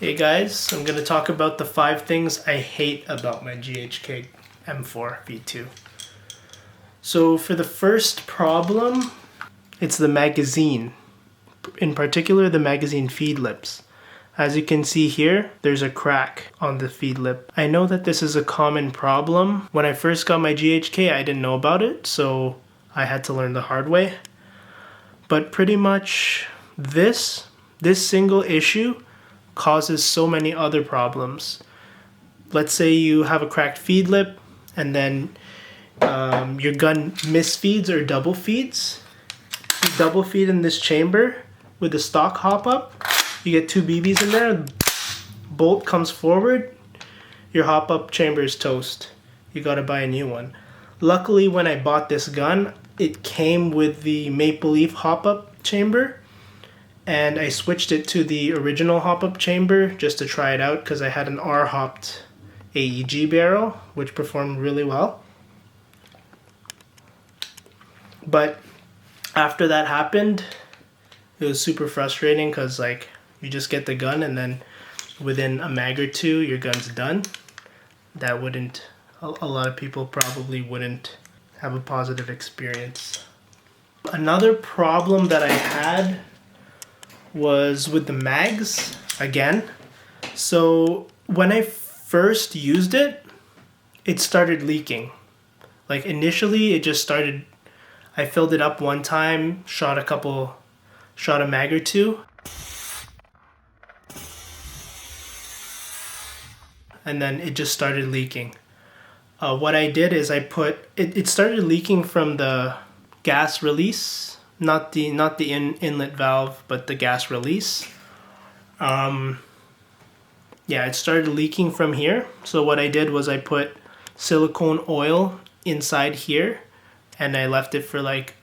Hey guys, I'm going to talk about the 5 things I hate about my GHK M4 V2. So for the first problem, it's the magazine. In particular, the magazine feed lips. As you can see here, there's a crack on the feed lip. I know that this is a common problem. When I first got my GHK, I didn't know about it, so I had to learn the hard way. But pretty much this single issue causes so many other problems. Let's say you have a cracked feed lip and then your gun misfeeds or double feeds. You double feed in this chamber with the stock hop up. You get 2 BBs in there, bolt comes forward, your hop up chamber is toast. You gotta buy a new one. Luckily, when I bought this gun, it came with the Maple Leaf hop up chamber, and I switched it to the original hop-up chamber just to try it out because I had an R-hopped AEG barrel, which performed really well. But after that happened, it was super frustrating because like you just get the gun and then within a mag or two, your gun's done. That wouldn't, a lot of people probably wouldn't have a positive experience. Another problem that I had was with the mags again. So when I first used it, it started leaking. Like initially it just started, I filled it up one time, shot a mag or two, and then it just started leaking. What I did is I put, it started leaking from the gas release, not the inlet valve, but the gas release. Yeah, it started leaking from here. So what I did was I put silicone oil inside here, and I left it for like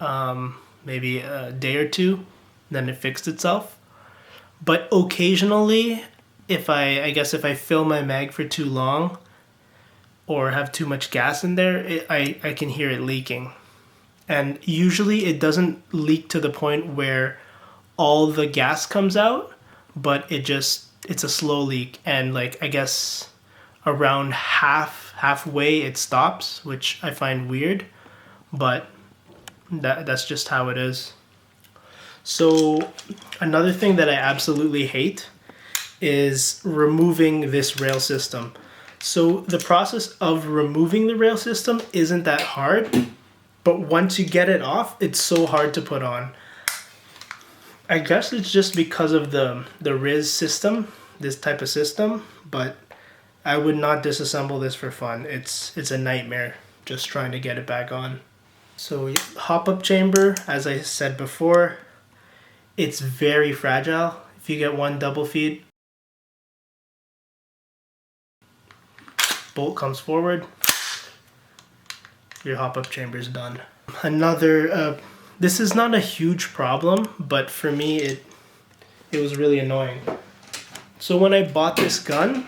maybe a day or two. Then it fixed itself. But occasionally, if I fill my mag for too long or have too much gas in there, I can hear it leaking. And usually it doesn't leak to the point where all the gas comes out, but it's a slow leak. And like, I guess around halfway it stops, which I find weird, but that's just how it is. So another thing that I absolutely hate is removing this rail system. So the process of removing the rail system isn't that hard, but once you get it off, it's so hard to put on. I guess it's just because of the Riz system, this type of system, but I would not disassemble this for fun. It's a nightmare just trying to get it back on. So hop-up chamber, as I said before, it's very fragile. If you get one double feed, bolt comes forward, your hop-up chamber is done. Another, this is not a huge problem, but for me it was really annoying. So when I bought this gun,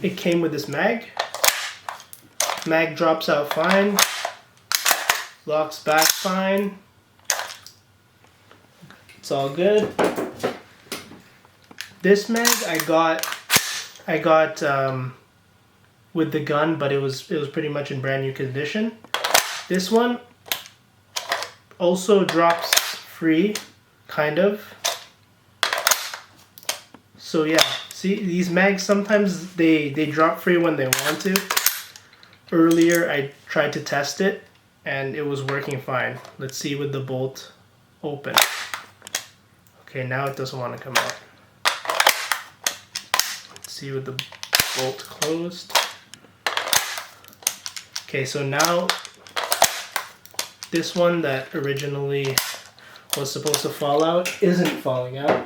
it came with this mag. Mag drops out fine, locks back fine. It's all good. This mag I got with the gun, but it was pretty much in brand new condition. This one also drops free, kind of. So yeah, see these mags sometimes they drop free when they want to. Earlier I tried to test it and it was working fine. Let's see with the bolt open. Okay, now it doesn't want to come out. Let's see with the bolt closed. Okay, so now this one that originally was supposed to fall out isn't falling out.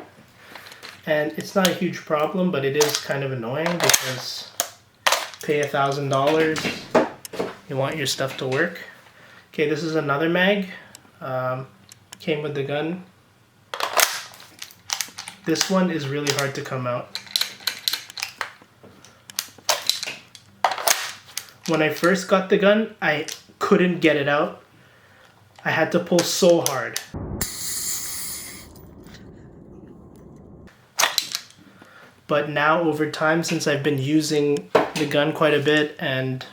And it's not a huge problem, but it is kind of annoying because pay $1,000, you want your stuff to work. Okay, this is another mag. Came with the gun. This one is really hard to come out. When I first got the gun, I couldn't get it out. I had to pull so hard. But now over time, since I've been using the gun quite a bit and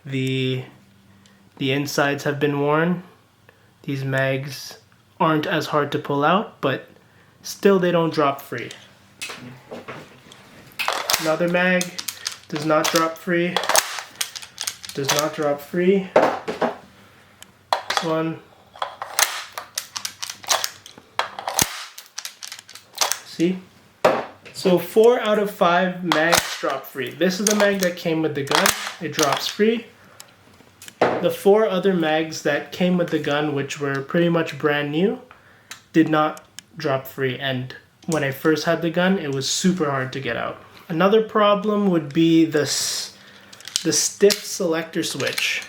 the insides have been worn, these mags aren't as hard to pull out, but still they don't drop free. Another mag does not drop free. Does not drop free. This one. See? So 4 out of 5 mags drop free. This is the mag that came with the gun. It drops free. The 4 other mags that came with the gun, which were pretty much brand new, did not drop free. And when I first had the gun, it was super hard to get out. Another problem would be the stiff selector switch.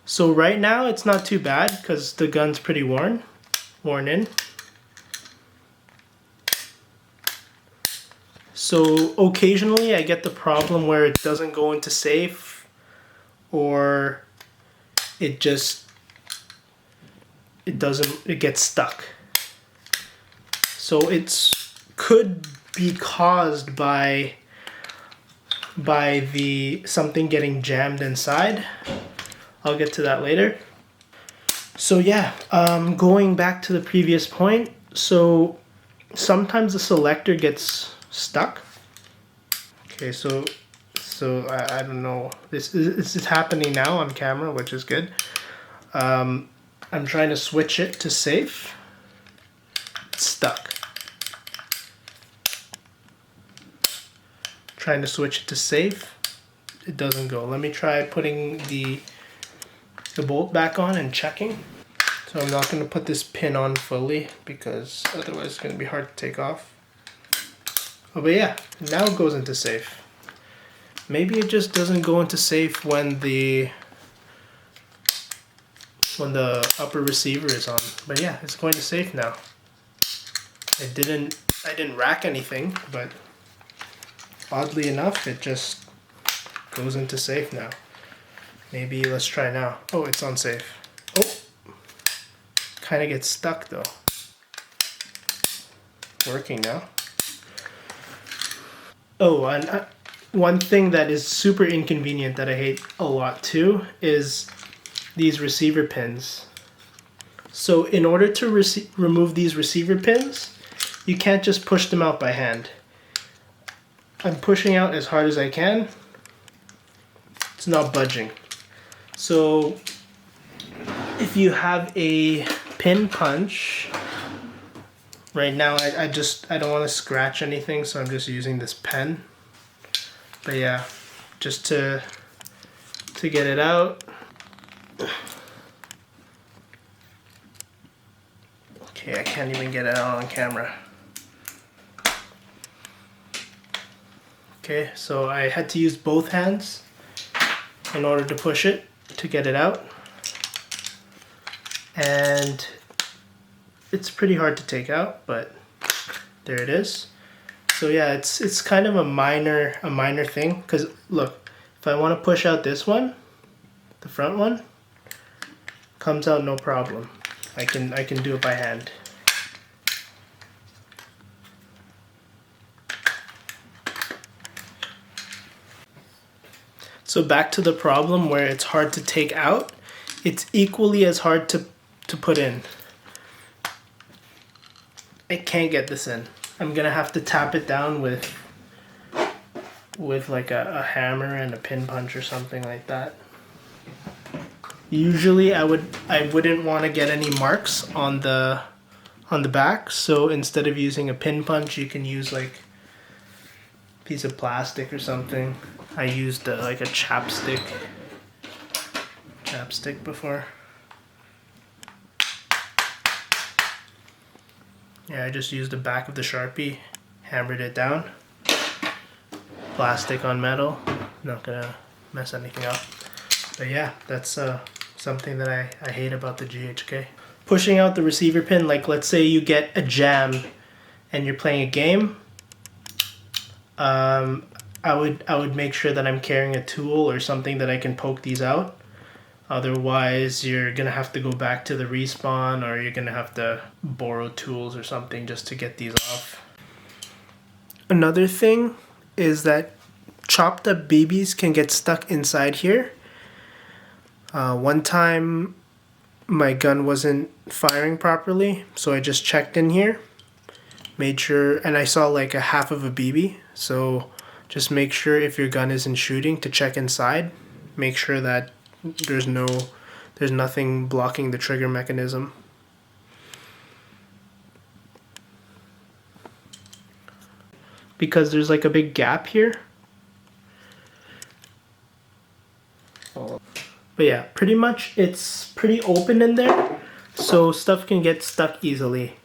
So right now it's not too bad because the gun's pretty worn in. So occasionally I get the problem where it doesn't go into safe, or it gets stuck. So it's could be caused by something getting jammed inside. I'll get to that later. So yeah, going back to the previous point, so sometimes the selector gets stuck. Okay, so I don't know. This is happening now on camera, which is good. I'm trying to switch it to safe. It's stuck. Trying to switch it to safe. It doesn't go. Let me try putting the bolt back on and checking. So I'm not going to put this pin on fully because otherwise it's going to be hard to take off. Oh, but yeah, now it goes into safe. Maybe it just doesn't go into safe when the upper receiver is on. But yeah, it's going to safe now. I didn't rack anything, but oddly enough, it just goes into safe now. Maybe let's try now. Oh, it's on safe. Oh, kind of gets stuck though. Working now. Oh, and one thing that is super inconvenient that I hate a lot too is these receiver pins. So in order to remove these receiver pins, you can't just push them out by hand. I'm pushing out as hard as I can. It's not budging. So if you have a pin punch, right now I don't want to scratch anything, so I'm just using this pen. But yeah, just to get it out. Okay, I can't even get it out on camera. Okay, so I had to use both hands in order to push it, to get it out. And it's pretty hard to take out, but there it is. So yeah, it's kind of a minor thing, because look, if I want to push out this one, the front one, comes out no problem. I can do it by hand. So back to the problem where it's hard to take out, it's equally as hard to put in. I can't get this in. I'm gonna have to tap it down with like a hammer and a pin punch or something like that. Usually I wouldn't want to get any marks on the back, so instead of using a pin punch, you can use like a piece of plastic or something. I used like a chapstick before. Yeah, I just used the back of the Sharpie, hammered it down. Plastic on metal, not gonna mess anything up. But yeah, that's something that I hate about the GHK. Pushing out the receiver pin, like let's say you get a jam and you're playing a game, I would make sure that I'm carrying a tool or something that I can poke these out. Otherwise, you're gonna have to go back to the respawn, or you're gonna have to borrow tools or something just to get these off. Another thing is that chopped up BBs can get stuck inside here. One time my gun wasn't firing properly, so I just checked in here, made sure, and I saw like a half of a BB. So just make sure if your gun isn't shooting to check inside. Make sure that there's nothing blocking the trigger mechanism. Because there's like a big gap here. But yeah, pretty much it's pretty open in there, so stuff can get stuck easily.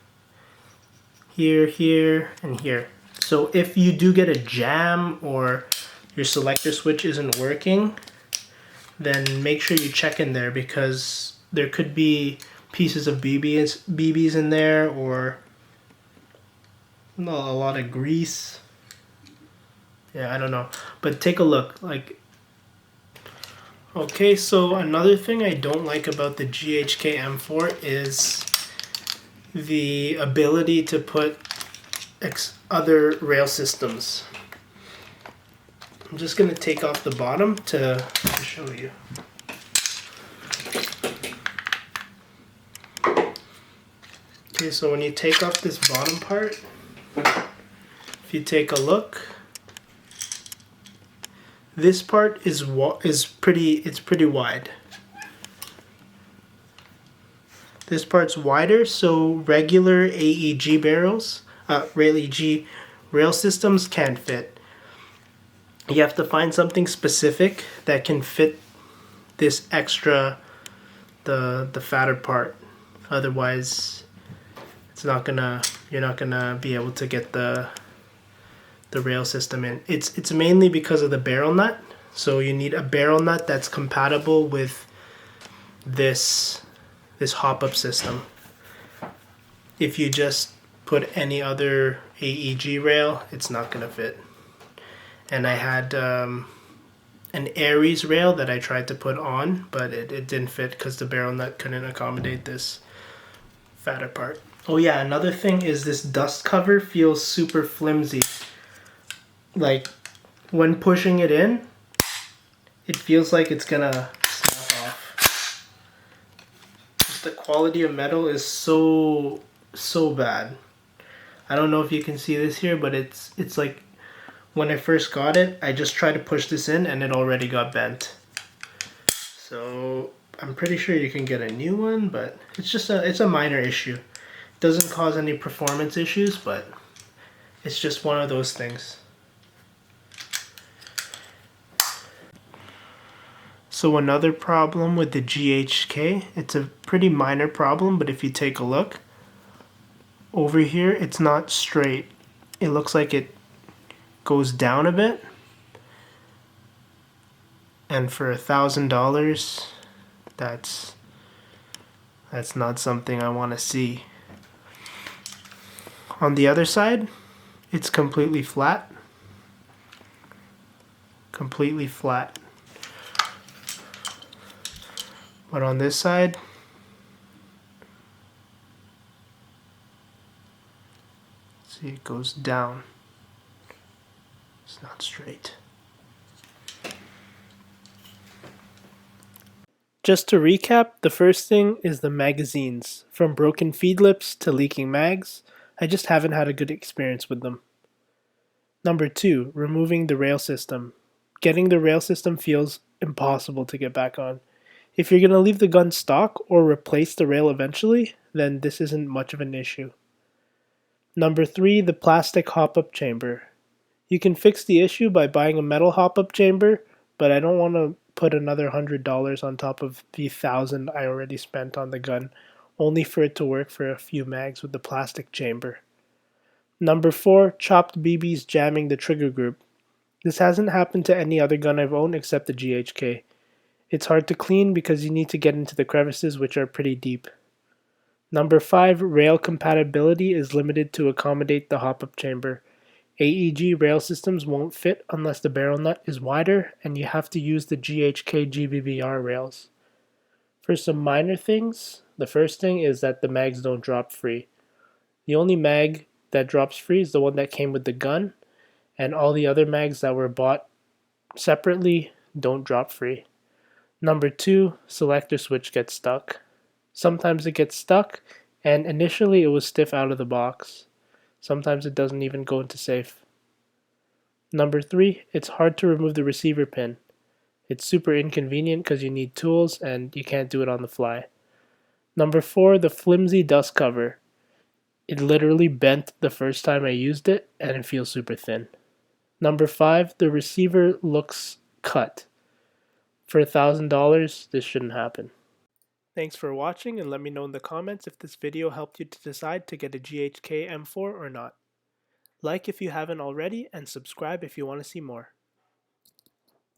Here, here, and here. So if you do get a jam or your selector switch isn't working, then make sure you check in there, because there could be pieces of BBs in there, or a lot of grease. Yeah, I don't know. But take a look. Okay, so another thing I don't like about the GHK M4 is the ability to put other rail systems. I'm just going to take off the bottom to show you. Okay, so when you take off this bottom part, if you take a look, this part is pretty wide. This part's wider, so regular AEG rail systems can't fit. You have to find something specific that can fit this extra, the fatter part. Otherwise, you're not gonna be able to get the rail system in. It's mainly because of the barrel nut. So you need a barrel nut that's compatible with this hop-up system. If you just put any other AEG rail, it's not gonna fit. And I had an Aries rail that I tried to put on, but it didn't fit because the barrel nut couldn't accommodate this fatter part. Oh yeah, another thing is this dust cover feels super flimsy. Like, when pushing it in, it feels like it's gonna snap off. Just the quality of metal is so bad. I don't know if you can see this here, but it's like, when I first got it, I just tried to push this in and it already got bent. So I'm pretty sure you can get a new one, but it's a minor issue. It doesn't cause any performance issues, but it's just one of those things. So another problem with the GHK, it's a pretty minor problem, but if you take a look, over here it's not straight. It looks like it goes down a bit. And for $1,000, that's not something I want to see. On the other side, it's completely flat. Completely flat. But on this side, see, it goes down. It's not straight. Just to recap, the first thing is the magazines. From broken feed lips to leaking mags, I just haven't had a good experience with them. Number 2, removing the rail system. Getting the rail system feels impossible to get back on. If you're going to leave the gun stock or replace the rail eventually, then this isn't much of an issue. Number 3, the plastic hop-up chamber. You can fix the issue by buying a metal hop-up chamber, but I don't want to put another $100 on top of the $1,000 I already spent on the gun, only for it to work for a few mags with the plastic chamber. Number 4, chopped BBs jamming the trigger group. This hasn't happened to any other gun I've owned except the GHK. It's hard to clean because you need to get into the crevices, which are pretty deep. Number 5, rail compatibility is limited to accommodate the hop-up chamber. AEG rail systems won't fit unless the barrel nut is wider, and you have to use the GHK GBBR rails. For some minor things, the first thing is that the mags don't drop free. The only mag that drops free is the one that came with the gun, and all the other mags that were bought separately don't drop free. Number 2, selector switch gets stuck. Sometimes it gets stuck, and initially it was stiff out of the box. Sometimes it doesn't even go into safe. Number 3, it's hard to remove the receiver pin. It's super inconvenient because you need tools and you can't do it on the fly. Number 4, the flimsy dust cover. It literally bent the first time I used it and it feels super thin. Number 5, the receiver looks cut. For $1,000, this shouldn't happen. Thanks for watching, and let me know in the comments if this video helped you to decide to get a GHK M4 or not. Like if you haven't already, and subscribe if you want to see more.